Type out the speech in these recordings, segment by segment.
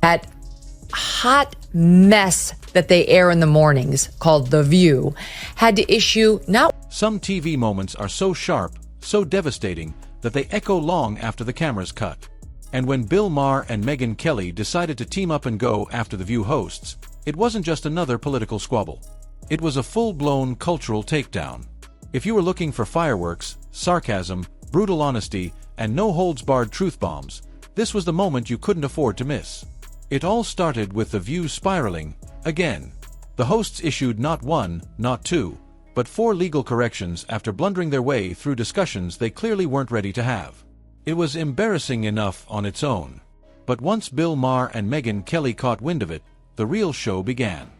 That hot mess that they air in the mornings, called The View, had to issue not... Some TV moments are so sharp, so devastating, that they echo long after the cameras cut. And when Bill Maher and Megyn Kelly decided to team up and go after The View hosts, it wasn't just another political squabble. It was a full-blown cultural takedown. If you were looking for fireworks, sarcasm, brutal honesty, and no-holds-barred truth bombs, this was the moment you couldn't afford to miss. It all started with The View spiraling, again. The hosts issued not one, not two, but 4 legal corrections after blundering their way through discussions they clearly weren't ready to have. It was embarrassing enough on its own. But once Bill Maher and Megyn Kelly caught wind of it, the real show began.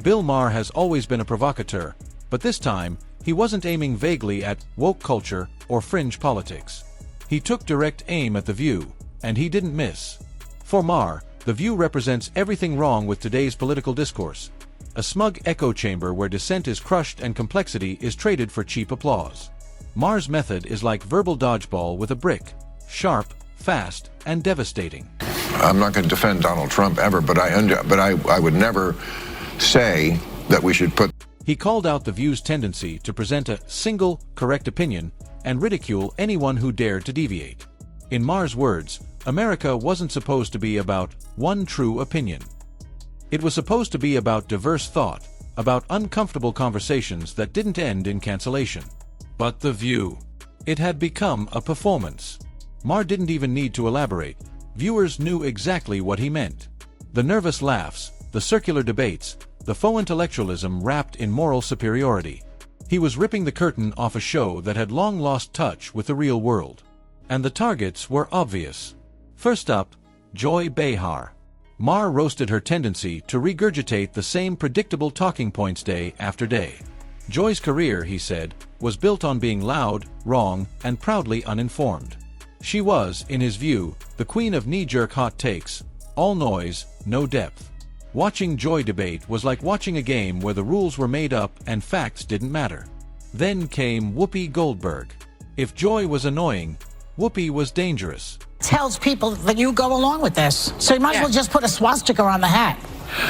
Bill Maher has always been a provocateur, but this time, he wasn't aiming vaguely at woke culture or fringe politics. He took direct aim at The View, and he didn't miss. For Maher, The View represents everything wrong with today's political discourse. A smug echo chamber where dissent is crushed and complexity is traded for cheap applause. Maher's method is like verbal dodgeball with a brick, sharp, fast, and devastating. I'm not going to defend Donald Trump ever, but I would never say that we should put... He called out The View's tendency to present a single, correct opinion and ridicule anyone who dared to deviate. In Maher's words, America wasn't supposed to be about one true opinion. It was supposed to be about diverse thought, about uncomfortable conversations that didn't end in cancellation. But The View. It had become a performance. Maher didn't even need to elaborate. Viewers knew exactly what he meant. The nervous laughs, the circular debates, the faux intellectualism wrapped in moral superiority. He was ripping the curtain off a show that had long lost touch with the real world. And the targets were obvious. First up, Joy Behar. Maher roasted her tendency to regurgitate the same predictable talking points day after day. Joy's career, he said, was built on being loud, wrong, and proudly uninformed. She was, in his view, the queen of knee-jerk hot takes, all noise, no depth. Watching Joy debate was like watching a game where the rules were made up and facts didn't matter. Then came Whoopi Goldberg. If Joy was annoying, Whoopi was dangerous. Tells people that you go along with this. So you might as well just put a swastika on the hat.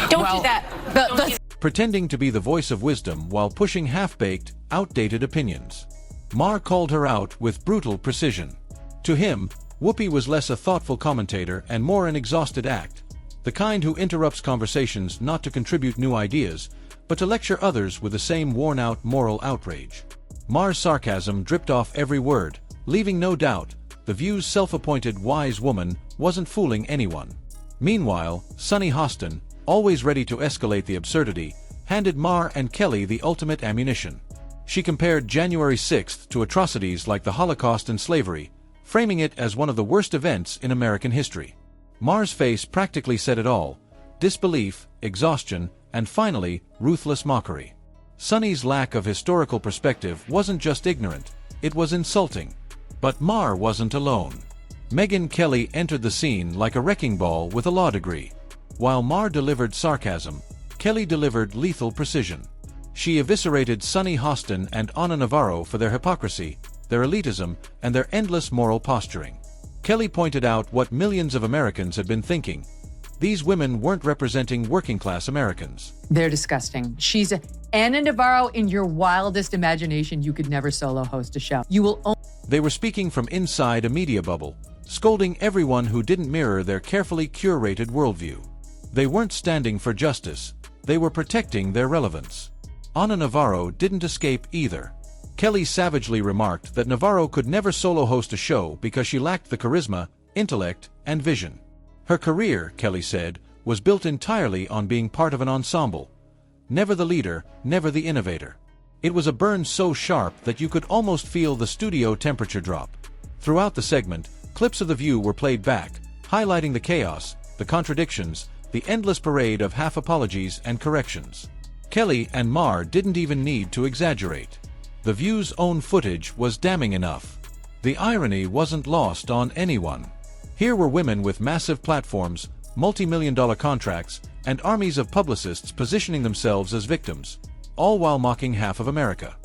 Don't do that. Pretending to be the voice of wisdom while pushing half-baked, outdated opinions. Maher called her out with brutal precision. To him, Whoopi was less a thoughtful commentator and more an exhausted act, the kind who interrupts conversations not to contribute new ideas, but to lecture others with the same worn-out moral outrage. Maher's sarcasm dripped off every word, leaving no doubt The View's self-appointed wise woman wasn't fooling anyone. Meanwhile, Sunny Hostin, always ready to escalate the absurdity, handed Maher and Kelly the ultimate ammunition. She compared January 6th to atrocities like the Holocaust and slavery, framing it as one of the worst events in American history. Maher's face practically said it all: disbelief, exhaustion, and finally, ruthless mockery. Sunny's lack of historical perspective wasn't just ignorant, it was insulting. But Maher wasn't alone. Megyn Kelly entered the scene like a wrecking ball with a law degree. While Maher delivered sarcasm, Kelly delivered lethal precision. She eviscerated Sunny Hostin and Ana Navarro for their hypocrisy, their elitism, and their endless moral posturing. Kelly pointed out what millions of Americans had been thinking. These women weren't representing working-class Americans. They're disgusting. She's Ana Navarro in your wildest imagination. You could never solo host a show. You will only... They were speaking from inside a media bubble, scolding everyone who didn't mirror their carefully curated worldview. They weren't standing for justice, they were protecting their relevance. Ana Navarro didn't escape either. Kelly savagely remarked that Navarro could never solo host a show because she lacked the charisma, intellect, and vision. Her career, Kelly said, was built entirely on being part of an ensemble. Never the leader, never the innovator. It was a burn so sharp that you could almost feel the studio temperature drop. Throughout the segment, clips of The View were played back, highlighting the chaos, the contradictions, the endless parade of half apologies and corrections. Kelly and Maher didn't even need to exaggerate. The View's own footage was damning enough. The irony wasn't lost on anyone. Here were women with massive platforms, multi-million-dollar contracts, and armies of publicists positioning themselves as victims, all while mocking half of America.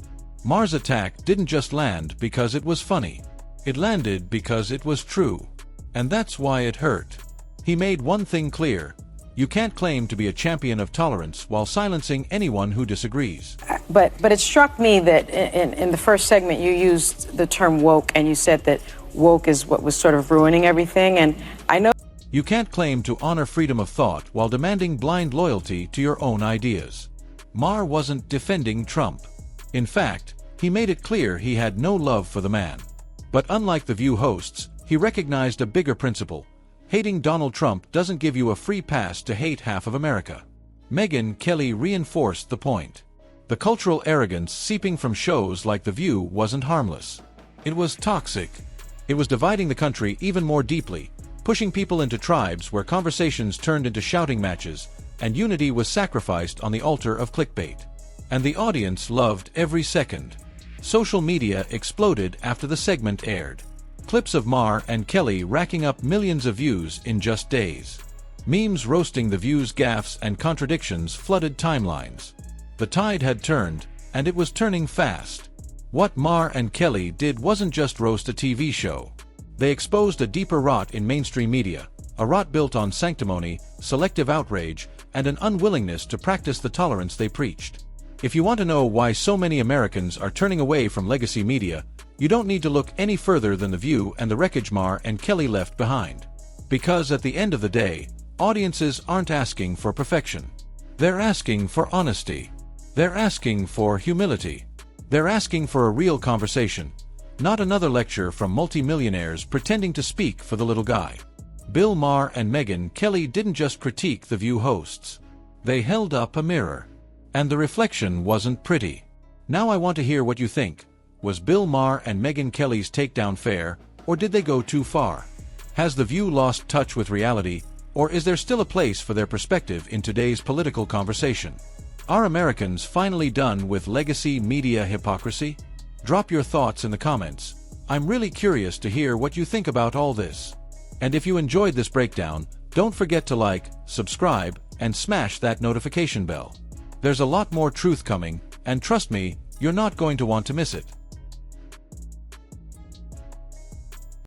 Maher's attack didn't just land because it was funny. It landed because it was true. And that's why it hurt. He made one thing clear: you can't claim to be a champion of tolerance while silencing anyone who disagrees. But it struck me that in the first segment you used the term woke, and you said that woke is what was sort of ruining everything. And I know you can't claim to honor freedom of thought while demanding blind loyalty to your own ideas. Maher wasn't defending Trump. In fact, he made it clear he had no love for the man. But unlike the View hosts, he recognized a bigger principle: hating Donald Trump doesn't give you a free pass to hate half of America. Megyn Kelly reinforced the point. The cultural arrogance seeping from shows like The View wasn't harmless. It was toxic. It was dividing the country even more deeply, pushing people into tribes where conversations turned into shouting matches, and unity was sacrificed on the altar of clickbait. And the audience loved every second. Social media exploded after the segment aired. Clips of Maher and Kelly racking up millions of views in just days. Memes roasting The View's gaffes and contradictions flooded timelines. The tide had turned, and it was turning fast. What Maher and Kelly did wasn't just roast a TV show. They exposed a deeper rot in mainstream media, a rot built on sanctimony, selective outrage, and an unwillingness to practice the tolerance they preached. If you want to know why so many Americans are turning away from legacy media, you don't need to look any further than The View and the wreckage Maher and Kelly left behind. Because at the end of the day, audiences aren't asking for perfection. They're asking for honesty. They're asking for humility. They're asking for a real conversation, not another lecture from multimillionaires pretending to speak for the little guy. Bill Maher and Megyn Kelly didn't just critique The View hosts. They held up a mirror. And the reflection wasn't pretty. Now I want to hear what you think. Was Bill Maher and Megyn Kelly's takedown fair, or did they go too far? Has The View lost touch with reality, or is there still a place for their perspective in today's political conversation? Are Americans finally done with legacy media hypocrisy? Drop your thoughts in the comments. I'm really curious to hear what you think about all this. And if you enjoyed this breakdown, don't forget to like, subscribe, and smash that notification bell. There's a lot more truth coming, and trust me, you're not going to want to miss it.